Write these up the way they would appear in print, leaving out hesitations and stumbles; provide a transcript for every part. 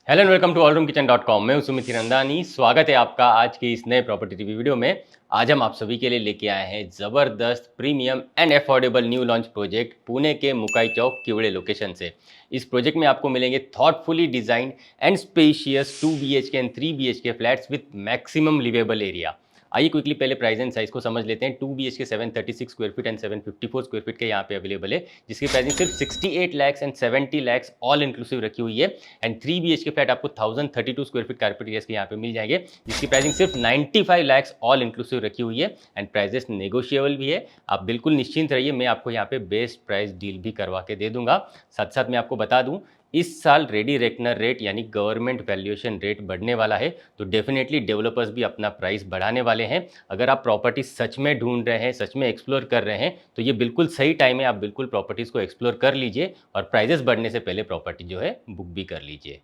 Hello and welcome to allroomkitchen.com। मैं हूं सुमित हिरंदानी। स्वागत है आपका आज के इस नए प्रॉपर्टी रिव्यू वीडियो में। आज हम आप सभी के लिए लेके आए हैं ज़बरदस्त premium and affordable new launch project Pune के मुकाई चौक किवड़े लोकेशन से। इस प्रोजेक्ट में आपको मिलेंगे thoughtfully design and spacious 2 BHK and 3 BHK flats with maximum liveable area. आइए क्विकली पहले प्राइस एंड साइज को समझ लेते हैं। 2 BHK 736 square feet and 754 square feet के यहाँ पे अवेलेबल है, जिसकी प्राइसिंग सिर्फ 68 lakhs and 70 lakhs all inclusive रखी हुई है। एंड 3 BHK फ्लैट आपको 1032 स्क्वायर फीट कारपेट एरिया के यहाँ पे मिल जाएंगे, जिसकी प्राइसिंग सिर्फ 95 लैक्स ऑल इंक्लूसिव रखी हुई है। एंड प्राइजेस नेगोशिएबल भी है। आप बिल्कुल निश्चिंत रहिए, मैं आपको यहाँ पे बेस्ट प्राइस डील भी करवा के दे दूंगा। साथ साथ मैं आपको बता दूं, इस साल रेडी रेकनर रेट यानी गवर्नमेंट वैल्यूएशन रेट बढ़ने वाला है, तो डेफिनेटली डेवलपर्स भी अपना प्राइस बढ़ाने वाले हैं। अगर आप प्रॉपर्टी सच में ढूंढ रहे हैं, सच में एक्सप्लोर कर रहे हैं, तो ये बिल्कुल सही टाइम है। आप बिल्कुल प्रॉपर्टीज़ को एक्सप्लोर कर लीजिए और प्राइजेस बढ़ने से पहले प्रॉपर्टी जो है बुक भी कर लीजिए।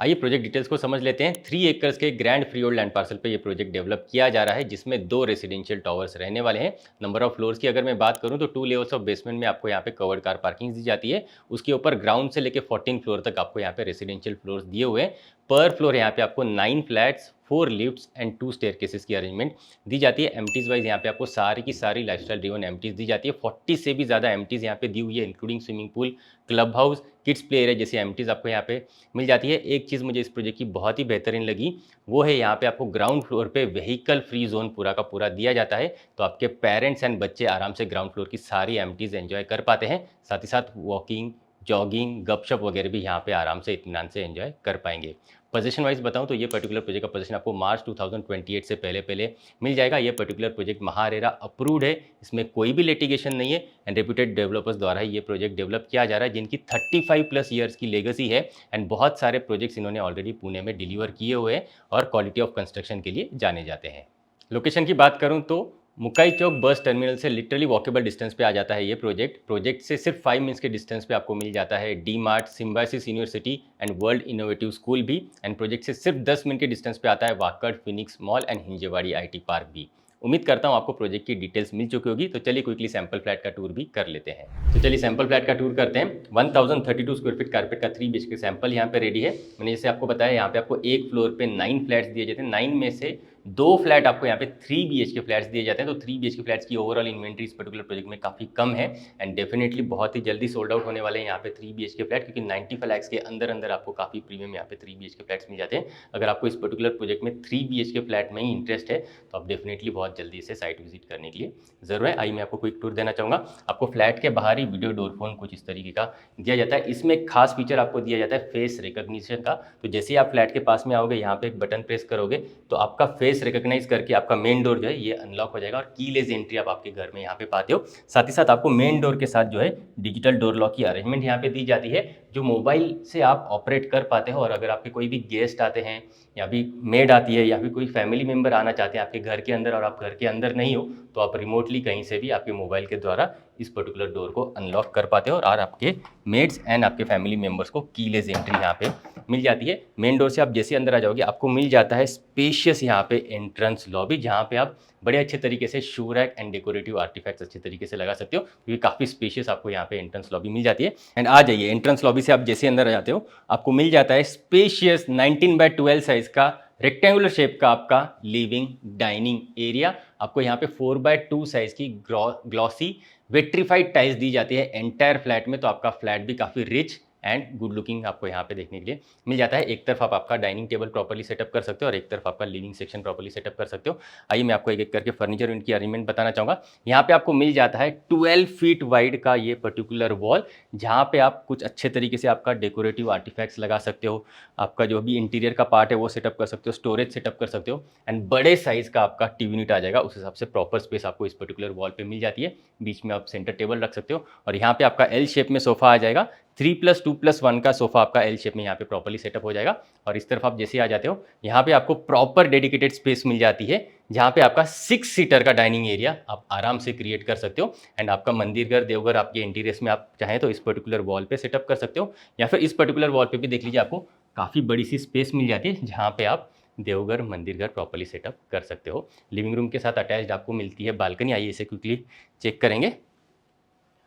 आइए प्रोजेक्ट डिटेल्स को समझ लेते हैं। 3 एकर्स के ग्रैंड फ्रीहोल्ड लैंड पार्सल पे ये प्रोजेक्ट डेवलप किया जा रहा है, जिसमें 2 रेसिडेंशियल टावर्स रहने वाले हैं। नंबर ऑफ फ्लोर्स की अगर मैं बात करूं तो 2 लेवल्स ऑफ बेसमेंट में आपको यहाँ पे कवर्ड कार पार्किंग दी जाती है। उसके ऊपर ग्राउंड से लेकर 14 फ्लोर तक आपको यहाँ पे रेसिडेंशियल फ्लोर्स दिए हुए हैं। पर फ्लोर यहाँ पे आपको 9 फ्लैट्स, 4 लिफ्ट्स एंड 2 स्टेयरकेसेस की अरेंजमेंट दी जाती है। एमटीज वाइज यहाँ पे आपको सारी की सारी लाइफस्टाइल ड्रिवन एमटीज दी जाती है। 40 से भी ज़्यादा एमटीज यहाँ पे दी हुई है, including swimming pool, club house, kids play area जैसी एमटीज आपको यहाँ पे मिल जाती है। एक चीज़ मुझे इस प्रोजेक्ट की बहुत ही बेहतरीन लगी, वो है यहाँ पे आपको ग्राउंड फ्लोर पे व्हीकल फ्री जोन पूरा का पूरा दिया जाता है, तो आपके पेरेंट्स एंड बच्चे आराम से ग्राउंड फ्लोर की सारी एमटीज एंजॉय कर पाते हैं। साथ ही साथ वॉकिंग, जॉगिंग, गपशप वगैरह भी यहाँ पे आराम से इत्मीनान से एंजॉय कर पाएंगे। पोजीशन वाइज बताऊं तो ये पर्टिकुलर प्रोजेक्ट का पोजीशन आपको मार्च 2028 से पहले पहले मिल जाएगा। ये पर्टिकुलर प्रोजेक्ट महारेरा अप्रूव्ड है, इसमें कोई भी लिटिगेशन नहीं है एंड रेप्यूटेड डेवलपर्स द्वारा ही ये प्रोजेक्ट डेवलप किया जा रहा है, जिनकी 35+ ईयर्स की लेगेसी है। एंड बहुत सारे प्रोजेक्ट्स इन्होंने ऑलरेडी पुणे में डिलीवर किए हुए हैं और क्वालिटी ऑफ कंस्ट्रक्शन के लिए जाने जाते हैं। लोकेशन की बात करूं तो मुकाई चौक बस टर्मिनल से लिटरली वॉकेबल डिस्टेंस पे आ जाता है ये प्रोजेक्ट से सिर्फ 5 मिनट्स के डिस्टेंस पे आपको मिल जाता है D mart, symbiosis university and world innovative school भी। एंड प्रोजेक्ट से सिर्फ 10 मिनट के डिस्टेंस पे आता है Wakad, Phoenix mall and Hinjewadi IT park भी। उम्मीद करता हूँ आपको प्रोजेक्ट की डिटेल्स मिल चुकी होगी, तो चलिए क्विकली सैंपल फ्लैट का टूर भी कर लेते हैं। तो चलिए सैंपल फ्लैट का टूर करते हैं। 1032 स्क्वायर फीट कारपेट का 3 BHK सैंपल यहाँ पे रेडी है। मैंने जैसे आपको बताया, यहाँ पे आपको एक फ्लोर पे 9 फ्लैट्स दिए जाते हैं। 9 में से 2 फ्लैट आपको यहाँ पे 3 BHK फ्लैट्स दिए जाते हैं। तो 3 BHK फ्लैट्स की ओवरऑल इन्वेंट्री इस पर्टिकुलर प्रोजेक्ट में काफ़ी कम है एंड डेफिनेटली बहुत ही जल्दी सोल्ड आउट होने वाले हैं यहाँ पे 3 BHK फ्लैट, क्योंकि 95 लैक्स के अंदर अंदर आपको काफ़ी प्रीमियम यहाँ पे 3 BHK फ्लैट्स मिल जाते हैं। अगर आपको इस पर्टिकुलर प्रोजेक्ट में 3 BHK फ्लैट में ही इंटरेस्ट है, तो आप डेफिनेटली बहुत जल्दी इसे साइट विजिट करने के लिए ज़रूर है। आइए मैं आपको क्विक टूर देना चाहूँगा। आपको फ्लैट के बाहर ही वीडियो डोर फोन कुछ इस तरीके का दिया जाता है। इसमें एक खास फीचर आपको दिया जाता है फेस रिकॉग्निशन का। तो जैसे ही आप फ्लैट के पास में आओगे, यहाँ पे एक बटन प्रेस करोगे तो आपका फेस रिकॉग्नाइज करके आपका मेन डोर जो है ये अनलॉक हो जाएगा और कीलेस एंट्री आप आपके घर में यहाँ पे पाते हो। साथ ही साथ आपको मेन डोर के साथ जो है डिजिटल डोर लॉक की अरेंजमेंट यहाँ पे दी जाती है, जो मोबाइल से आप ऑपरेट कर पाते हो। और अगर आपके कोई भी गेस्ट आते हैं या भी मेड आती है या फिर कोई फैमिली मेम्बर आना चाहते हैं आपके घर के अंदर और आप घर के अंदर नहीं हो, तो आप रिमोटली कहीं से भी आपके मोबाइल के द्वारा इस पर्टिकुलर डोर को अनलॉक कर पाते हो और आपके मेड्स एंड आपके फैमिली मेम्बर्स को कीलेस एंट्री यहाँ पे मिल जाती है। मेन डोर से आप जैसे अंदर आ जाओगे, आपको मिल जाता है स्पेशियस यहाँ पे एंट्रेंस लॉबी, जहाँ पे आप बड़े अच्छे तरीके से shoe rack and decorative artefacts अच्छे तरीके से लगा सकते हो, क्योंकि काफ़ी स्पेशियस आपको यहाँ पे एंट्रेंस लॉबी मिल जाती है। एंड आ जाइए, एंट्रेंस लॉबी से आप जैसे अंदर आ जाते हो, आपको मिल जाता है स्पेशियस 19x12 साइज का रेक्टेंगुलर शेप का आपका लिविंग डाइनिंग एरिया। आपको यहाँ पे 4x2 साइज की ग्लॉसी विट्रीफाइड टाइल्स दी जाती है एंटायर फ्लैट में, तो आपका फ्लैट भी काफ़ी रिच एंड गुड लुकिंग आपको यहाँ पे देखने के लिए मिल जाता है। एक तरफ आप आपका डाइनिंग टेबल प्रॉपर्ली सेटअप कर सकते हो और एक तरफ आपका लिविंग सेक्शन प्रॉपर्ली सेटअप कर सकते हो। आइए मैं आपको एक एक करके फर्नीचर यूनिट की अरेंजमेंट बताना चाहूँगा। यहाँ पे आपको मिल जाता है 12 फीट वाइड का ये पर्टिकुलर वॉल, जहाँ पे आप कुछ अच्छे तरीके से आपका डेकोरेटिव आर्टिफैक्ट्स लगा सकते हो, आपका जो भी इंटीरियर का पार्ट है वो सेटअप कर सकते हो, स्टोरेज सेटअप कर सकते हो। एंड बड़े साइज का आपका टीवी यूनिट आ जाएगा, उस हिसाब से प्रॉपर स्पेस आपको इस पर्टिकुलर वॉल पे मिल जाती है। बीच में आप सेंटर टेबल रख सकते हो और यहाँ पे आपका एल शेप में सोफा आ जाएगा। 3+2+1 का सोफा आपका एल शेप में यहाँ पे प्रॉपर्ली सेटअप हो जाएगा। और इस तरफ आप जैसे आ जाते हो, यहाँ पे आपको प्रॉपर डेडिकेटेड स्पेस मिल जाती है, जहाँ पे आपका 6 सीटर का डाइनिंग एरिया आप आराम से क्रिएट कर सकते हो। एंड आपका मंदिर घर, देवघर आपके इंटीरियर्स में आप चाहें तो इस पर्टिकुलर वॉल पे सेटअप कर सकते हो, या फिर इस पर्टिकुलर वॉल पे भी देख लीजिए, आपको काफ़ी बड़ी सी स्पेस मिल जाती है, जहाँ पे आप देवघर, मंदिर घर प्रॉपर्ली सेटअप कर सकते हो। लिविंग रूम के साथ अटैच्ड आपको मिलती है बालकनी। आइए इसे क्विकली चेक करेंगे।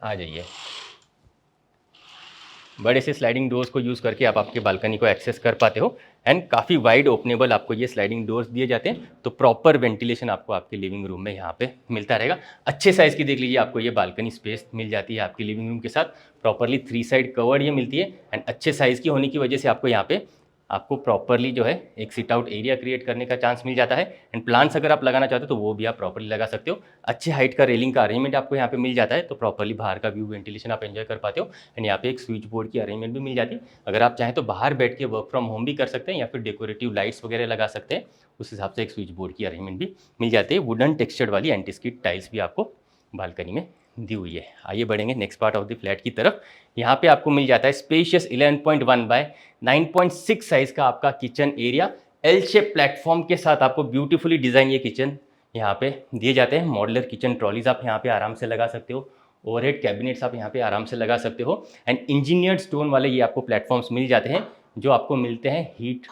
आ जाइए। बड़े से स्लाइडिंग डोर्स को यूज़ करके आप आपके बालकनी को एक्सेस कर पाते हो एंड काफ़ी वाइड ओपनेबल आपको ये स्लाइडिंग डोर्स दिए जाते हैं, तो प्रॉपर वेंटिलेशन आपको आपके लिविंग रूम में यहाँ पे मिलता रहेगा। अच्छे साइज़ की देख लीजिए आपको ये बालकनी स्पेस मिल जाती है आपकी लिविंग रूम के साथ, प्रॉपरली 3 साइड कवर्ड ये मिलती है एंड अच्छे साइज़ की होने की वजह से आपको यहाँ पे आपको प्रॉपरली जो है एक सिट आउट एरिया क्रिएट करने का चांस मिल जाता है एंड प्लांट्स अगर आप लगाना चाहते हो तो वो भी आप प्रॉपरली लगा सकते हो। अच्छे हाइट का रेलिंग का अरेंजमेंट आपको यहाँ पे मिल जाता है, तो प्रॉपरली बाहर का व्यू वेंटिलेशन आप एंजॉय कर पाते हो एंड यहाँ पे एक स्विच बोर्ड की अरेंजमेंट भी मिल जाती है। अगर आप चाहें तो बाहर बैठ के वर्क फ्रॉम होम भी कर सकते हैं या फिर डेकोरेटिव लाइट्स वगैरह लगा सकते हैं, उस हिसाब से एक स्विच बोर्ड की अरेंजमेंट भी मिल जाती है। वुडन टेक्सचर्ड वाली एंटी स्किड टाइल्स भी आपको बालकनी में दी हुई है। आइए बढ़ेंगे next part of the flat की तरफ। यहाँ पे आपको मिल जाता है स्पेशियस 11.1 बाय 9.6 साइज का आपका kitchen area, L shape platform के साथ आपको ब्यूटीफुली डिजाइन ये किचन यहाँ पे दिए जाते हैं। मॉडुलर किचन ट्रॉलीज आप यहाँ पे आराम से लगा सकते हो, ओवरहेड कैबिनेट्स आप यहाँ पे आराम से लगा सकते हो एंड इंजीनियर्ड स्टोन वाले ये आपको प्लेटफॉर्म्स मिल जाते हैं जो आपको मिलते हैं हीट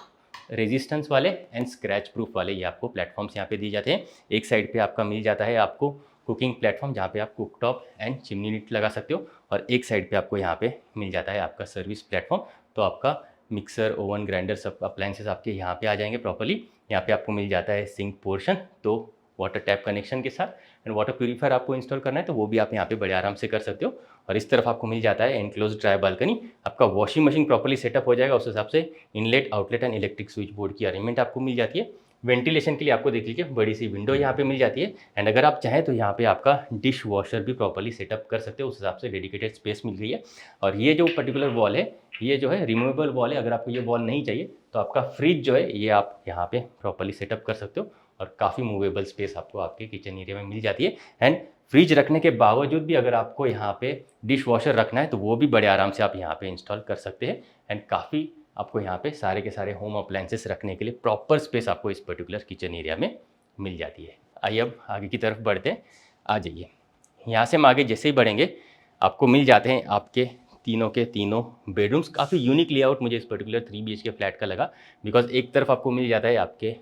रेजिस्टेंस वाले एंड स्क्रैच प्रूफ वाले। ये आपको प्लेटफॉर्म्स यहाँ पे दिए जाते हैं। एक साइड पे आपका मिल जाता है आपको कुकिंग प्लेटफॉर्म जहाँ पे आप कुकटॉप एंड चिमनी यूनिट लगा सकते हो, और एक साइड पे आपको यहाँ पे मिल जाता है आपका सर्विस प्लेटफॉर्म, तो आपका मिक्सर ओवन ग्राइंडर सब अप्लायंसेस आपके यहाँ पे आ जाएंगे प्रॉपर्ली। यहाँ पे आपको मिल जाता है सिंक पोर्शन, तो वाटर टैप कनेक्शन के साथ एंड वाटर प्यूरीफायर आपको इंस्टॉल करना है तो वो भी आप यहाँ पे बड़े आराम से कर सकते हो। और इस तरफ आपको मिल जाता है एनक्लोज ड्राई बालकनी, आपका वॉशिंग मशीन प्रॉपर्ली सेटअप हो जाएगा, उस हिसाब से inlet outlet and electric switch board की अरेंजमेंट आपको मिल जाती है। वेंटिलेशन के लिए आपको देख लीजिए बड़ी सी विंडो यहाँ पे मिल जाती है एंड अगर आप चाहें तो यहाँ पे आपका डिश वॉशर भी प्रॉपर्ली सेटअप कर सकते हो, उस हिसाब से डेडिकेटेड स्पेस मिल गई है। और ये जो पर्टिकुलर वॉल है ये जो है रिमूवेबल वॉल है, अगर आपको ये वॉल नहीं चाहिए तो आपका फ्रिज जो है ये आप यहाँ पे प्रॉपर्ली सेटअप कर सकते हो और काफ़ी मूवेबल स्पेस आपको आपके किचन एरिया में मिल जाती है। एंड फ्रिज रखने के बावजूद भी अगर आपको यहाँ पे डिश वॉशर रखना है तो वो भी बड़े आराम से आप यहाँ पे इंस्टॉल कर सकते हैं एंड काफ़ी आपको यहाँ पे सारे के सारे होम अप्लायंसेस रखने के लिए प्रॉपर स्पेस आपको इस पर्टिकुलर किचन एरिया में मिल जाती है। आइए अब आगे की तरफ बढ़ते हैं, आ जाइए। यहाँ से हम आगे जैसे ही बढ़ेंगे आपको मिल जाते हैं आपके तीनों के तीनों बेडरूम्स। काफ़ी यूनिक लेआउट मुझे इस पर्टिकुलर 3 BHK फ्लैट का लगा, बिकॉज एक तरफ आपको मिल जाता है आपके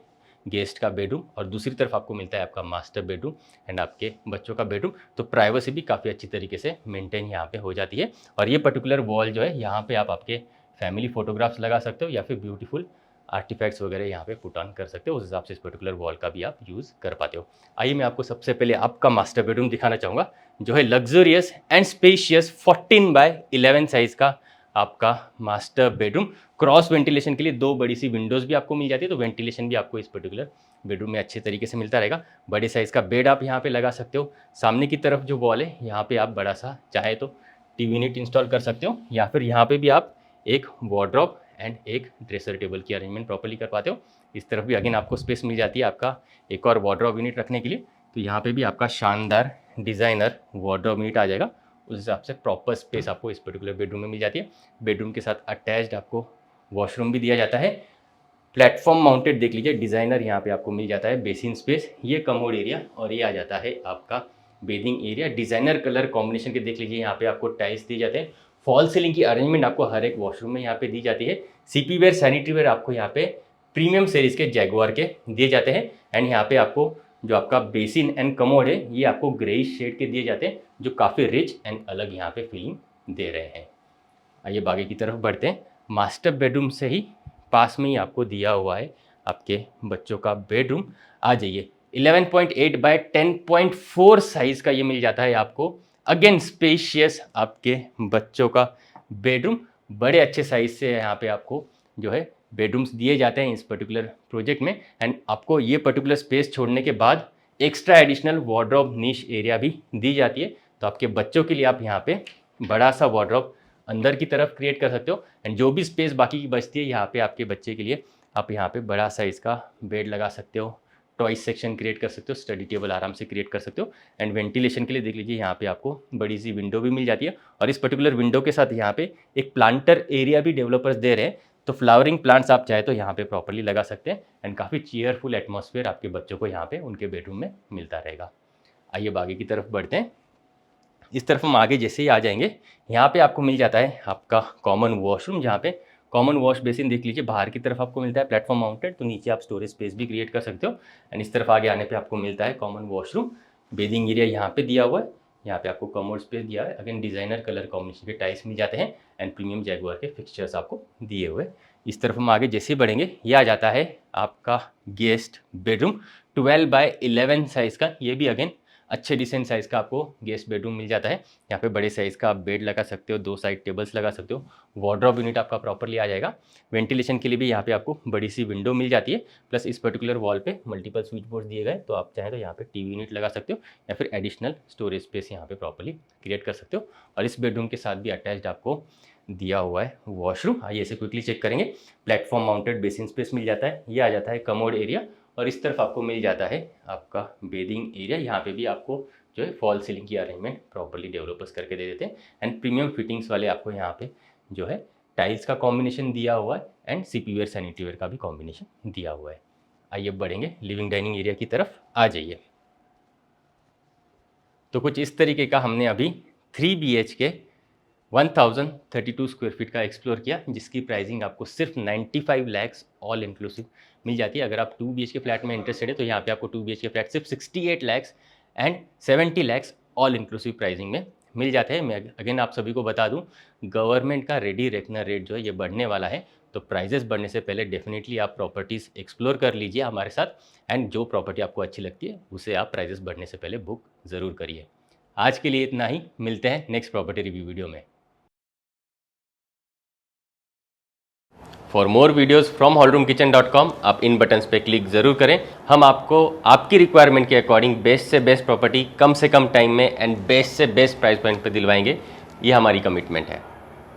गेस्ट का बेडरूम और दूसरी तरफ आपको मिलता है आपका मास्टर बेडरूम एंड आपके बच्चों का बेडरूम, तो प्राइवेसी भी काफ़ी अच्छी तरीके से मेंटेन यहाँ पे हो जाती है। और ये पर्टिकुलर वॉल जो है यहाँ पे आप आपके फैमिली फोटोग्राफ्स लगा सकते हो या फिर ब्यूटीफुल आर्टिफैक्ट्स वगैरह यहाँ पे पुट ऑन कर सकते हो, उस हिसाब से इस पर्टिकुलर वॉल का भी आप यूज़ कर पाते हो। आइए मैं आपको सबसे पहले आपका मास्टर बेडरूम दिखाना चाहूँगा जो है luxurious and spacious 14 by 11 size का आपका मास्टर बेडरूम। क्रॉस वेंटिलेशन के लिए 2 बड़ी सी विंडोज़ भी आपको मिल जाती है, तो वेंटिलेशन भी आपको इस पर्टिकुलर बेडरूम में अच्छे तरीके से मिलता रहेगा। बड़े साइज़ का बेड आप यहाँ पे लगा सकते हो। सामने की तरफ जो वॉल है यहाँ पे आप बड़ा सा चाहे तो टीवी यूनिट इंस्टॉल कर सकते हो या फिर यहाँ पे भी आप एक वार्डरोब एंड एक ड्रेसर टेबल की अरेंजमेंट प्रॉपर्ली कर पाते हो। इस तरफ भी अगेन आपको स्पेस मिल जाती है आपका एक और वार्डरोब यूनिट रखने के लिए, तो यहाँ पे भी आपका शानदार डिज़ाइनर वार्डरोब यूनिट आ जाएगा। उस हिसाब से प्रॉपर स्पेस आपको इस पर्टिकुलर बेडरूम में मिल जाती है। बेडरूम के साथ अटैच्ड आपको वॉशरूम भी दिया जाता है। प्लेटफॉर्म माउंटेड देख लीजिए डिज़ाइनर यहाँ पे आपको मिल जाता है बेसिन स्पेस, ये कमोड एरिया और ये आ जाता है आपका bedding area. Designer colour combination के देख लीजिए यहाँ पे आपको टाइल्स दिए जाते हैं। फॉल सीलिंग की अरेंजमेंट आपको हर एक वॉशरूम में यहाँ पे दी जाती है। सीपी वेयर सैनिटरी वेयर आपको यहाँ पे प्रीमियम सीरीज के जैगुआर के दिए जाते हैं एंड यहाँ पे आपको जो आपका बेसिन एंड कमोड है ये आपको ग्रेइश शेड के दिए जाते हैं जो काफ़ी रिच एंड अलग यहाँ पे फीलिंग दे रहे हैं। आइए आगे की तरफ बढ़ते हैं। मास्टर बेडरूम से ही पास में ही आपको दिया हुआ है आपके बच्चों का बेडरूम। आ जाइए 11.8 बाय 10.4 साइज़ का ये मिल जाता है आपको। अगेन स्पेशियस आपके बच्चों का बेडरूम, बड़े अच्छे साइज़ से यहाँ पे आपको जो है बेडरूम्स दिए जाते हैं इस पर्टिकुलर प्रोजेक्ट में एंड आपको ये पर्टिकुलर स्पेस छोड़ने के बाद एक्स्ट्रा एडिशनल वार्डरोब नीश एरिया भी दी जाती है, तो आपके बच्चों के लिए आप यहाँ पे बड़ा सा वार्डरोब अंदर की तरफ क्रिएट कर सकते हो एंड जो भी स्पेस बाकी की बचती है यहाँ पे आपके बच्चे के लिए आप यहाँ पे बड़ा साइज़ का बेड लगा सकते हो, टॉयज सेक्शन क्रिएट कर सकते हो, स्टडी टेबल आराम से क्रिएट कर सकते हो एंड वेंटिलेशन के लिए देख लीजिए यहाँ पे आपको बड़ी सी विंडो भी मिल जाती है। और इस पर्टिकुलर विंडो के साथ यहाँ पे एक प्लांटर एरिया भी डेवलपर्स दे रहे हैं, तो फ्लावरिंग प्लांट्स आप चाहे तो यहाँ पे प्रॉपर्ली लगा सकते हैं एंड काफ़ी चीयरफुल एटमॉस्फेयर आपके बच्चों को यहाँ पे उनके बेडरूम में मिलता रहेगा। आइए आगे की तरफ बढ़ते हैं। इस तरफ हम आगे जैसे ही आ जाएंगे यहाँ पे आपको मिल जाता है आपका कॉमन वॉशरूम, जहाँ पे कॉमन वॉश बेसिन देख लीजिए बाहर की तरफ आपको मिलता है प्लेटफॉर्म माउंटेड, तो नीचे आप स्टोरेज स्पेस भी क्रिएट कर सकते हो एंड इस तरफ आगे आने पे आपको मिलता है कॉमन वॉशरूम। बेडिंग एरिया यहाँ पे दिया हुआ है, यहाँ पे आपको कमोड स्पेस दिया है, अगेन डिज़ाइनर कलर कॉम्बिनेशन के टाइल्स मिल जाते हैं एंड प्रीमियम जैगुआर के फिक्सचर्स आपको दिए हुए। इस तरफ हम आगे जैसे बढ़ेंगे, ये आ जाता है आपका गेस्ट बेडरूम 12x11 साइज़ का। ये भी अगेन अच्छे डिसेंट साइज़ का आपको गेस्ट बेडरूम मिल जाता है। यहाँ पे बड़े साइज़ का आप बेड लगा सकते हो, 2 साइड टेबल्स लगा सकते हो, वार्डरोब यूनिट आपका प्रॉपरली आ जाएगा। वेंटिलेशन के लिए भी यहाँ पे आपको बड़ी सी विंडो मिल जाती है, प्लस इस पर्टिकुलर वॉल पे मल्टीपल स्विच बोर्ड दिए गए, तो आप चाहें तो यहाँ पे टीवी यूनिट लगा सकते हो या फिर एडिशनल स्टोरेज स्पेस यहाँ पे प्रॉपरली क्रिएट कर सकते हो। और इस बेडरूम के साथ भी अटैच्ड आपको दिया हुआ है वॉशरूम। आइए इसे क्विकली चेक करेंगे। प्लेटफॉर्म माउंटेड बेसिन स्पेस मिल जाता है, ये आ जाता है कमोड एरिया, और इस तरफ आपको मिल जाता है आपका बेडिंग एरिया। यहाँ पे भी आपको जो है फॉल सीलिंग की अरेंजमेंट प्रॉपरली डेवलपर्स करके दे देते हैं एंड प्रीमियम फिटिंग्स वाले आपको यहाँ पे जो है टाइल्स का कॉम्बिनेशन दिया हुआ है एंड सीपीवेयर सैनिटरीवेयर का भी कॉम्बिनेशन दिया हुआ है। आइए बढ़ेंगे लिविंग डाइनिंग एरिया की तरफ, आ जाइए। तो कुछ इस तरीके का हमने अभी 3 BHK 1032 स्क्वायर फीट का एक्सप्लोर किया, जिसकी प्राइसिंग आपको सिर्फ 95 लैक्स ऑल इंक्लूसिव मिल जाती है। अगर आप 2 BHK फ्लैट में इंटरेस्टेड है तो यहाँ पे आपको 2 BHK फ्लैट सिर्फ 68 lakhs and 70 lakhs all inclusive pricing में मिल जाते हैं। मैं अगेन आप सभी को बता दूं, गवर्नमेंट का रेडी रेकनर रेट जो है ये बढ़ने वाला है, तो प्राइजेस बढ़ने से पहले डेफिनेटली आप प्रॉपर्टीज़ एक्सप्लोर कर लीजिए हमारे साथ एंड जो प्रॉपर्टी आपको अच्छी लगती है उसे आप प्राइजेस बढ़ने से पहले बुक ज़रूर करिए। आज के लिए इतना ही, मिलते हैं नेक्स्ट प्रॉपर्टी रिव्यू वीडियो में। For more videos from hallroomkitchen.com आप इन बटन्स पे क्लिक ज़रूर करें। हम आपको आपकी रिक्वायरमेंट के अकॉर्डिंग बेस्ट से बेस्ट प्रॉपर्टी कम से कम टाइम में एंड बेस्ट से बेस्ट प्राइस पॉइंट पे दिलवाएंगे, ये हमारी कमिटमेंट है।